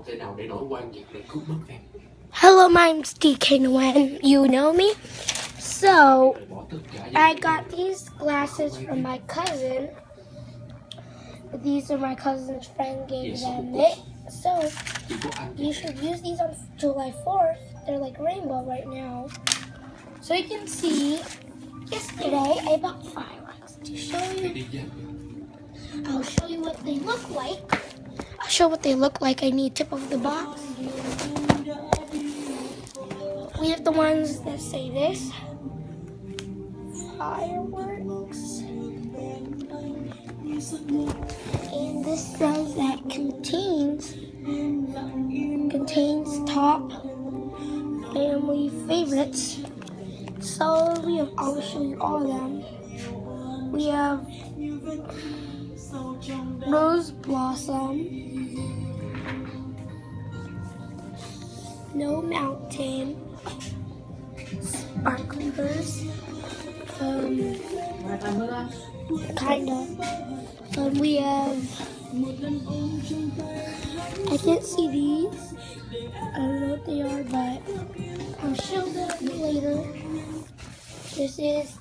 thể nào để nổi quan Nhật để cướp mất em. Hello, my name's DK Nguyen. You know me? So, I got these glasses from my cousin. These are my cousin's friend gave them it. So, you should use these on July 4th. They're like rainbow right now. So you can see, yesterday I bought fireworks to show you. I'll show you what they look like. I'll show what they look like. I need tip of the box. We have the ones that say this. Fireworks. And this says that contains top family favorites. So I'll show you all of them. We have Rose Blossom, Snow Mountain, Sparklers, kind of. We have, I can't see these. I don't know what they are, but I'll show them later. This is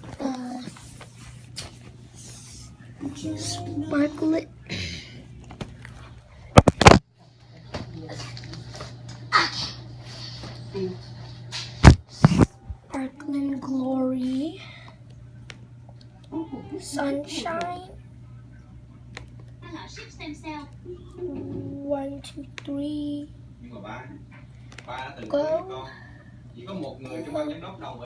Sparklet. Sparkling Glory. Sunshine. 1, 2, 3. Nhưng mà ba từng Go. con chỉ có một người trong ban giám đốc đầu